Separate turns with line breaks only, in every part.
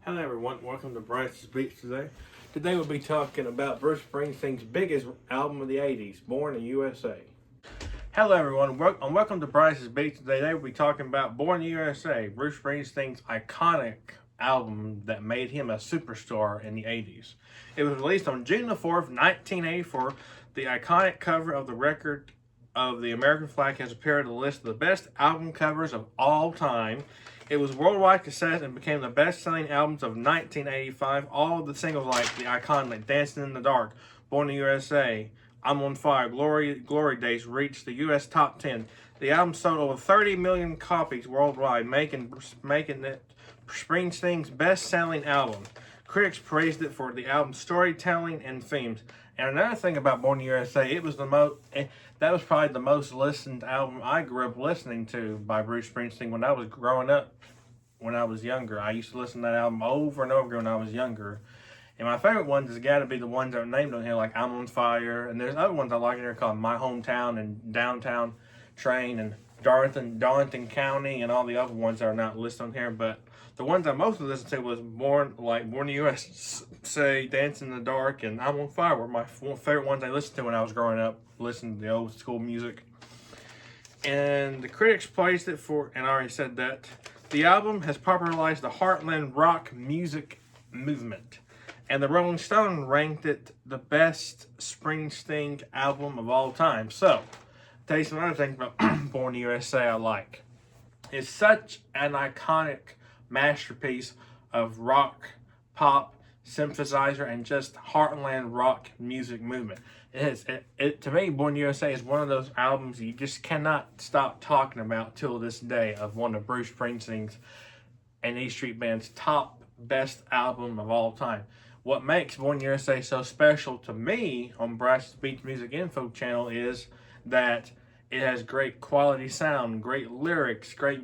Hello everyone, welcome to Brice's Beats today. Today we'll be talking about Bruce Springsteen's biggest album of the 80s, Born in the USA. Hello everyone, and welcome to Brice's Beats today. Today we'll be talking about Born in the USA, Bruce Springsteen's iconic album that made him a superstar in the 80s. It was released on June the 4th, 1984. The iconic cover of the record of the American flag has appeared on the list of the best album covers of all time. It was worldwide success and became the best-selling albums of 1985. All of the singles like the iconic Dancing in the Dark, Born in the USA, I'm on Fire, Glory Days reached the U.S. top 10. The album sold over 30 million copies worldwide, making it Springsteen's best-selling album. Critics praised it for the album's storytelling and themes. And another thing about Born in the USA, that was probably the most listened album I grew up listening to by Bruce Springsteen when I was growing up, when I was younger. I used to listen to that album over and over when I was younger. And my favorite ones has got to be the ones that are named on here, like I'm on Fire. And there's other ones I like in here called My Hometown and Downtown Train and Darlington County and all the other ones that are not listed on here. But the ones I mostly listened to was Born in the USA, Dancing in the Dark, and I'm on Fire were my favorite ones I listened to when I was growing up, listening to the old school music. And the critics praised it for, and I already said that, the album has popularized the Heartland rock music movement. And the Rolling Stone ranked it the best Springsteen album of all time. So, I'll tell you some other things about Born in the USA I like. It's such an iconic masterpiece of rock, pop, synthesizer, and just heartland rock music movement. To me, Born in the USA is one of those albums you just cannot stop talking about till this day, of one of Bruce Springsteen's and E Street Band's top best album of all time. What makes Born in the USA so special to me on Brice's Beats Music Info channel is that it has great quality sound, great lyrics, great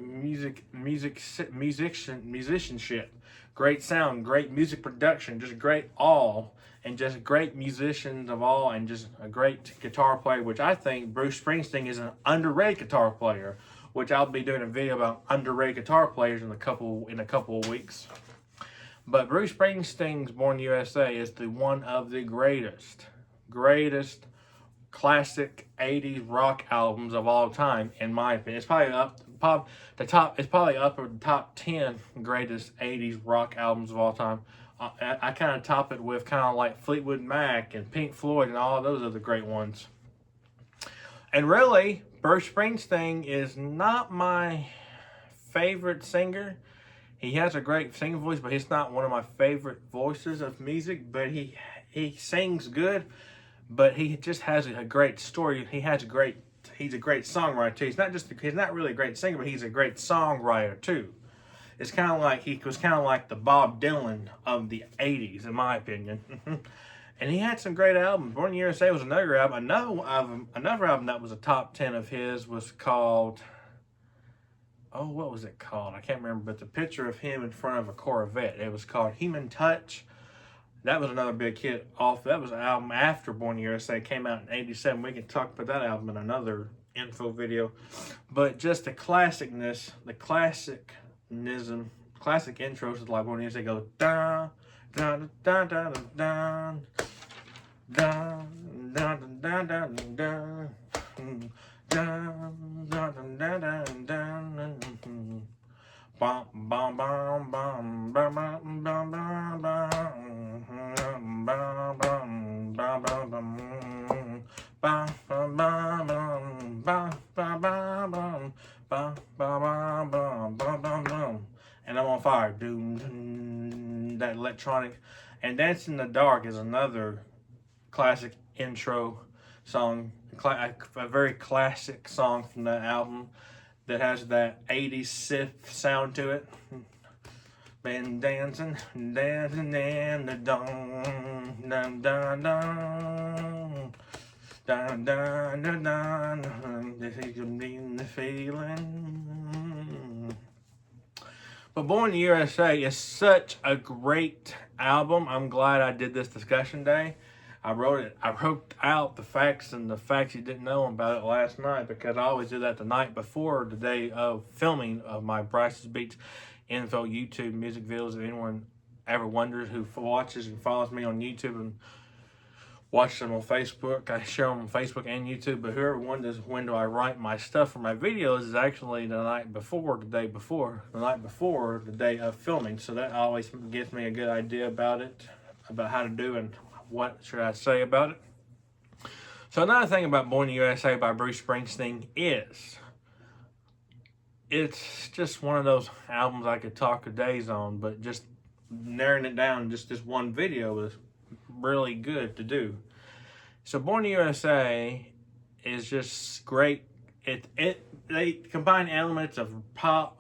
musicianship, great sound, great music production, just great all, and just great musicians of all, and just a great guitar player, which I think Bruce Springsteen is an underrated guitar player, which I'll be doing a video about underrated guitar players in a couple of weeks. But Bruce Springsteen's Born in the USA is one of the greatest classic 80s rock albums of all time, in my opinion. It's probably up the top 10 greatest 80s rock albums of all time. I kind of top it with kind of like Fleetwood Mac and Pink Floyd and all those other great ones. And really, Bruce Springsteen is not my favorite singer. He has a great singing voice, but he's not one of my favorite voices of music. But he sings good. But he just has a great story. He's a great songwriter too. He's not really a great singer, but he's a great songwriter too. It's kind of like he was kind of like the Bob Dylan of the 80s, in my opinion. And he had some great albums. Born in the USA was another album. Another album that was a top 10 of his was called, oh, what was it called? I can't remember, but the picture of him in front of a Corvette. It was called Human Touch. That was another big hit off. That was an album after Born in the USA. It came out in 87. We can talk about that album in another info video. But just the classicness, the classic intros is like Born in the USA go da da da da da da da da da da bum bum bum bum bum bum bum and I'm on Fire. That electronic. And Dancing in the Dark is another classic intro song, a very classic song from that album that has that 80s synth sound to it. Been dancing in the dawn, dun dun dun, dun dun dun dun. This is the feeling. But Born in the USA is such a great album. I'm glad I did this discussion day. I wrote out the facts you didn't know about it last night, because I always do that the night before the day of filming of my Brice's Beats Info YouTube music videos. If anyone ever wonders, who watches and follows me on YouTube and watches them on Facebook, I share them on Facebook and YouTube. But whoever wonders when do I write my stuff for my videos is actually the night before, the night before the day of filming. So that always gives me a good idea about it, about how to do and what should I say about it. So another thing about Born in the USA by Bruce Springsteen is it's just one of those albums I could talk for days on, but just narrowing it down, just this one video is really good to do. So Born in the USA is just great. They combine elements of pop,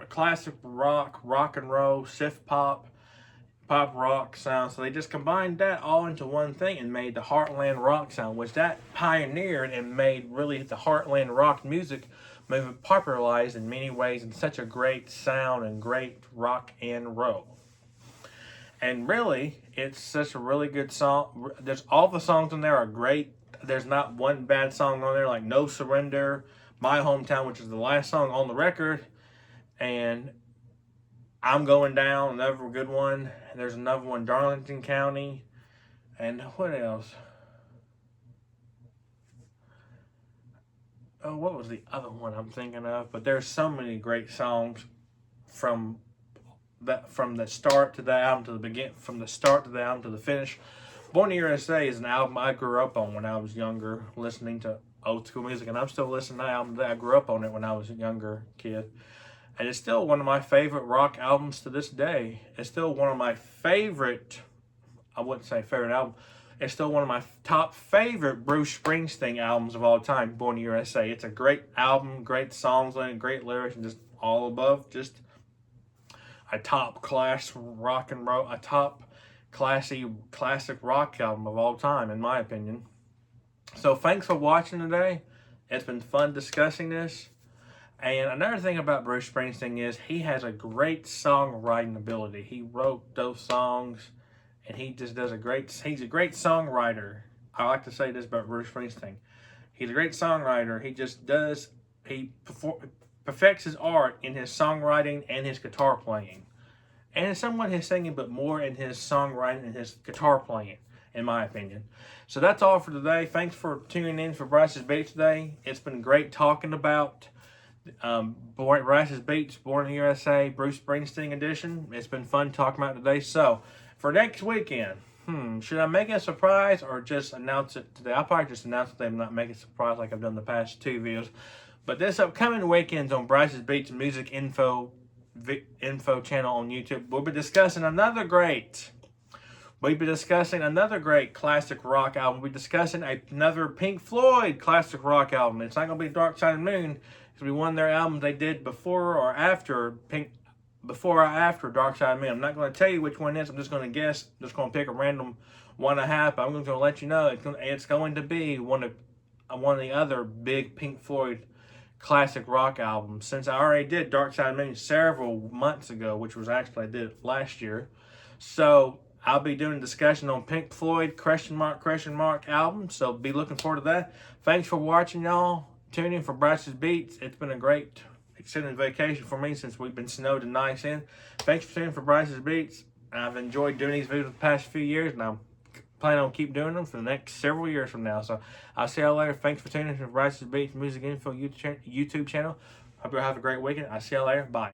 classic rock and roll, synth pop rock sound. So they just combined that all into one thing and made the Heartland rock sound, which that pioneered and made really the Heartland rock music movement popularized in many ways, and such a great sound and great rock and roll. And really, it's such a really good song. There's all the songs on there are great. There's not one bad song on there, like No Surrender, My Hometown, which is the last song on the record, and I'm Going Down, another good one. There's another one, Darlington County, and what else? Oh, what was the other one I'm thinking of? But there's so many great songs from the start to the album to the begin, from the start to the album to the finish. Born in the USA is an album I grew up on when I was younger, listening to old school music, and I'm still listening to that album that I grew up on it when I was a younger kid. And it's still one of my favorite rock albums to this day. It's still one of my favorite, I wouldn't say favorite album, it's still one of my top favorite Bruce Springsteen albums of all time, Born in the USA. It's a great album, great songs on it, great lyrics, and just all above, just a top class rock and roll, a top classic rock album of all time, in my opinion. So thanks for watching today. It's been fun discussing this. And another thing about Bruce Springsteen is he has a great songwriting ability. He wrote those songs, and he just does he's a great songwriter. I like to say this about Bruce Springsteen. He's a great songwriter. He perfects his art in his songwriting and his guitar playing. And somewhat his singing, but more in his songwriting and his guitar playing, in my opinion. So that's all for today. Thanks for tuning in for Brice's Beats today. It's been great talking about Brice's Beats, Born in the USA, Bruce Springsteen edition. It's been fun talking about it today. So for next weekend, should I make it a surprise or just announce it today? I'll probably just announce it today and not make it a surprise like I've done the past two videos. But this upcoming weekend on Brice's Beats Music Info channel on YouTube, we'll be discussing another great classic rock album. We'll be discussing another Pink Floyd classic rock album. It's not going to be Dark Side of the Moon. It's going to be one of their albums they did before or after Dark Side of the Moon. I'm not going to tell you which one it is. I'm just going to guess. I'm just going to pick a random one and a half. I'm going to let you know it's going to be one of the other big Pink Floyd classic rock albums, since I already did Dark Side of the Moon several months ago, which was actually I did it last year. So I'll be doing a discussion on Pink Floyd question mark album, so be looking forward to that. Thanks for watching, y'all. Tune in for Brice's Beats. It's been a great extended vacation for me since we've been snowed and nice in. Thanks for tuning in for Brice's Beats. I've enjoyed doing these videos the past few years, and I'm planning on keep doing them for the next several years from now. So I'll see y'all later. Thanks for tuning in for Brice's Beats Music Info YouTube channel. Hope you have a great weekend. I'll see y'all later. Bye.